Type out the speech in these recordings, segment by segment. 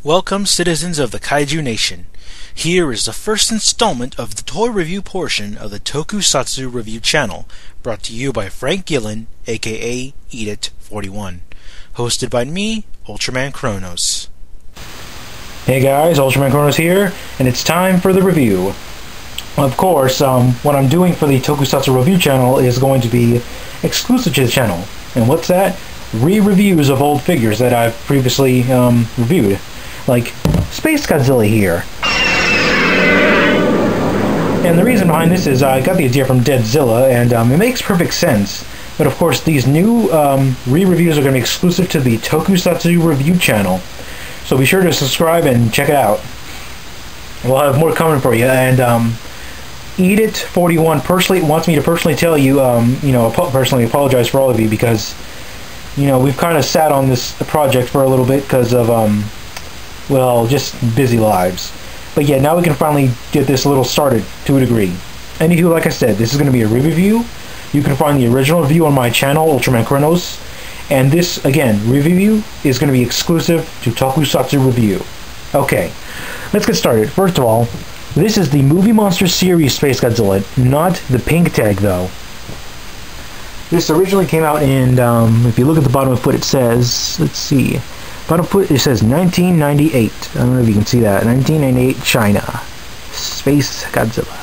Welcome, citizens of the Kaiju Nation. Here is the first installment of the toy review portion of the Tokusatsu Review channel, brought to you by Frank Gillen, aka EatIt41. Hosted by me, UltramanCronos. Hey guys, UltramanCronos here, and it's time for the review. Of course, what I'm doing for the Tokusatsu Review channel is going to be exclusive to the channel. And what's that? Re-reviews of old figures that I've previously reviewed. Like Spacegodzilla here. And the reason behind this is I got the idea from Deadzilla, and it makes perfect sense. But of course, these new re-reviews are going to be exclusive to the Tokusatsu Review channel. So be sure to subscribe and check it out. We'll have more coming for you. And EatIt41 personally wants me to personally tell you, personally apologize for all of you because, we've kind of sat on this project for a little bit because of, just busy lives. But yeah, now we can finally get this a little started to a degree. Anywho, like I said, this is going to be a re-review. You can find the original review on my channel, UltramanCronos. And this, again, review is going to be exclusive to Tokusatsu Review. Okay, let's get started. First of all, this is the Movie Monster Series Spacegodzilla, not the pink tag, though. This originally came out in, if you look at the bottom of the foot, it says, let's see, bottom foot, it says 1998. I don't know if you can see that. 1998 China. Spacegodzilla.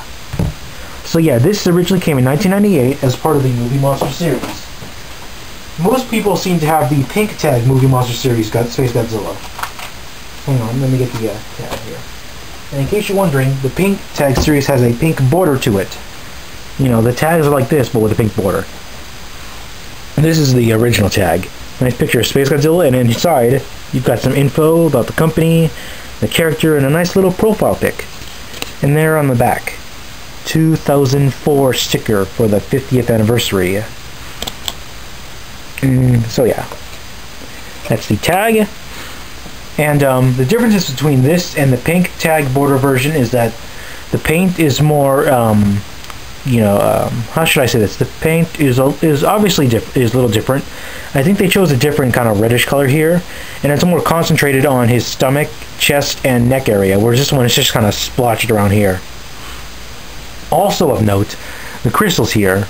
So yeah, this originally came in 1998 as part of the Movie Monster Series. Most people seem to have the pink tag Movie Monster Series Spacegodzilla. Hang on, let me get the tag here. And in case you're wondering, the pink tag series has a pink border to it. The tags are like this, but with a pink border. And this is the original tag. Nice picture of Spacegodzilla, and inside you've got some info about the company, the character, and a nice little profile pic. And there on the back, 2004 sticker for the 50th anniversary. So yeah, that's the tag. And the differences between this and the pink tag border version is that the paint is more, how should I say this? The paint is obviously is a little different. I think they chose a different kind of reddish color here, and it's more concentrated on his stomach, chest, and neck area, whereas this one is just kind of splotched around here. Also of note, the crystals here.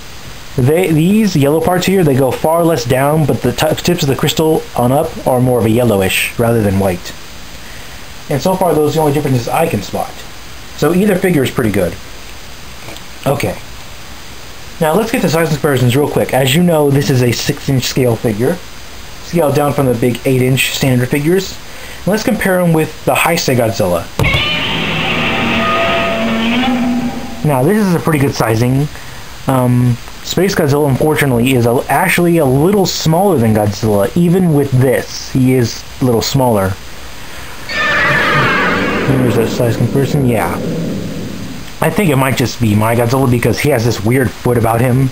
These yellow parts here, they go far less down, but the tips of the crystal on up are more of a yellowish rather than white. And so far, those are the only differences I can spot. So either figure is pretty good. Okay. Now let's get the size comparisons real quick. As you know, this is a 6-inch scale figure, scaled down from the big 8-inch standard figures. And let's compare them with the Heisei Godzilla. Now this is a pretty good sizing. Spacegodzilla, unfortunately, is actually a little smaller than Godzilla. Even with this, he is a little smaller. Here's a size comparison. Yeah. I think it might just be my Godzilla because he has this weird foot about him.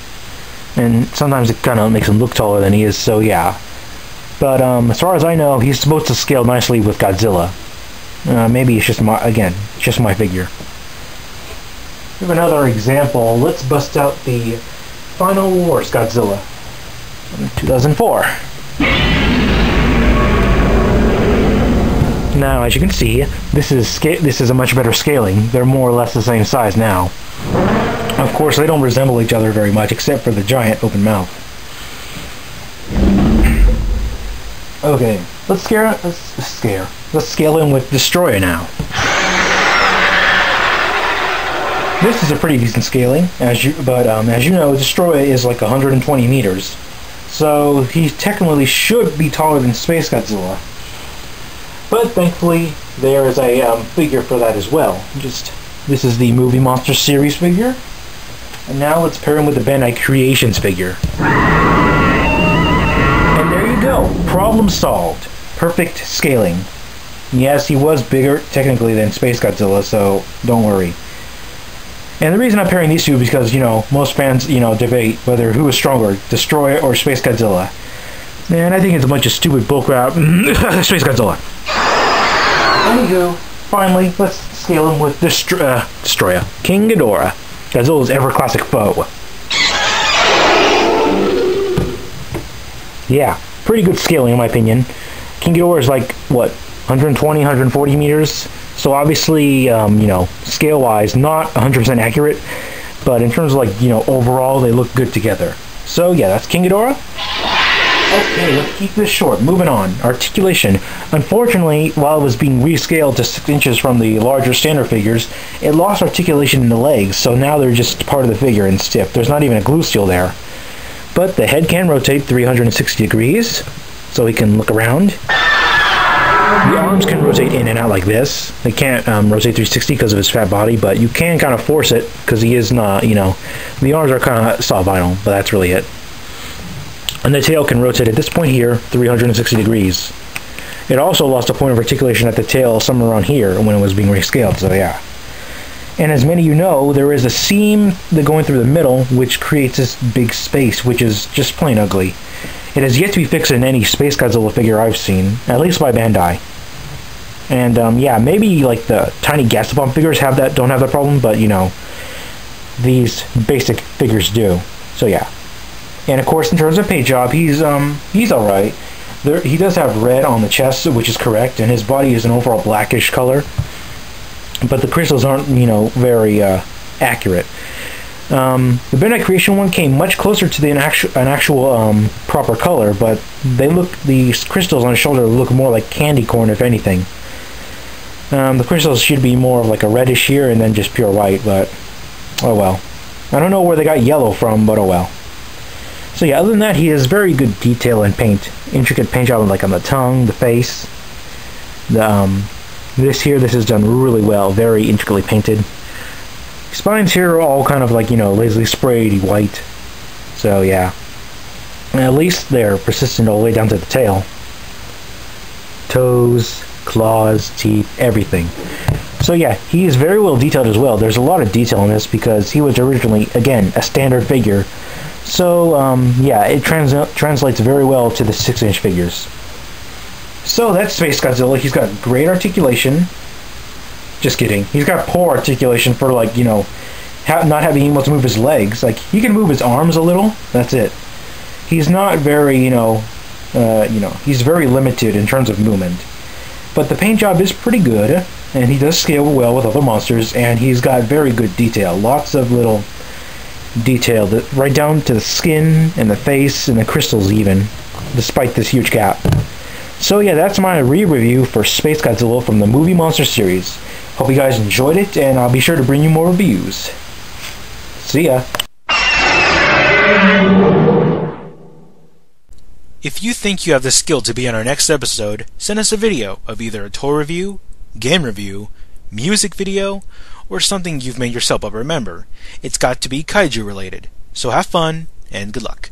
And sometimes it kind of makes him look taller than he is, so yeah. But as far as I know, he's supposed to scale nicely with Godzilla. Maybe it's just just my figure. We have another example. Let's bust out the Final Wars Godzilla from 2004. Now, as you can see, this is a much better scaling. They're more or less the same size now. Of course, they don't resemble each other very much, except for the giant open mouth. Okay, let's scale in with Destroyer now. This is a pretty decent scaling, as you know, Destroyer is like 120 meters, so he technically should be taller than Spacegodzilla. But thankfully, there is a figure for that as well. This is the Movie Monster Series figure, and now let's pair him with the Bandai Creations figure. And there you go, problem solved. Perfect scaling. Yes, he was bigger technically than Spacegodzilla, so don't worry. And the reason I'm pairing these two is because, most fans, debate whether who is stronger, Destroyer or Spacegodzilla. And I think it's a bunch of stupid bullcrap. Spacegodzilla. Anywho, finally, let's scale him with Destroyer. King Ghidorah, Godzilla's ever-classic foe. Yeah, pretty good scaling in my opinion. King Ghidorah is like, what, 120, 140 meters. So obviously, scale-wise, not 100% accurate, but in terms of overall, they look good together. So yeah, that's King Ghidorah. Okay, let's keep this short. Moving on. Articulation. Unfortunately, while it was being rescaled to 6 inches from the larger standard figures, it lost articulation in the legs, so now they're just part of the figure and stiff. There's not even a glue seal there. But the head can rotate 360 degrees, so he can look around. The arms can rotate in and out like this. They can't rotate 360 because of his fat body, but you can kind of force it because he is not, the arms are kind of soft vinyl, but that's really it. And the tail can rotate at this point here 360 degrees. It also lost a point of articulation at the tail somewhere around here when it was being rescaled, so yeah. And as many of you know, there is a seam going through the middle which creates this big space, which is just plain ugly. It has yet to be fixed in any Spacegodzilla figure I've seen, at least by Bandai. And yeah, maybe the tiny Gastapon figures don't have that problem, but these basic figures do. So yeah. And of course, in terms of paint job, he's alright. He does have red on the chest, which is correct, and his body is an overall blackish color. But the crystals aren't, very accurate. The Bandai Creation one came much closer to an actual proper color, but these crystals on his shoulder look more like candy corn, if anything. The crystals should be more of a reddish here and then just pure white, but oh well. I don't know where they got yellow from, but oh well. So yeah, other than that, he has very good detail and paint. Intricate paint job on the tongue, the face. This is done really well, very intricately painted. Spines here are all kind of lazily sprayed white. So yeah. And at least they're persistent all the way down to the tail. Toes, claws, teeth, everything. So yeah, he is very well detailed as well. There's a lot of detail in this because he was originally, again, a standard figure. So, yeah, it translates very well to the 6-inch figures. So that's Spacegodzilla. He's got great articulation. Just kidding. He's got poor articulation for, not having able to move his legs. He can move his arms a little. That's it. He's not very, he's very limited in terms of movement. But the paint job is pretty good, and he does scale well with other monsters, and he's got very good detail. Lots of little detail, right down to the skin and the face and the crystals even, despite this huge gap. So yeah, that's my re-review for Spacegodzilla from the Movie Monster series. Hope you guys enjoyed it, and I'll be sure to bring you more reviews. See ya! If you think you have the skill to be on our next episode, send us a video of either a toy review, game review, music video, or something you've made yourself up. Remember, it's got to be kaiju related. So have fun, and good luck.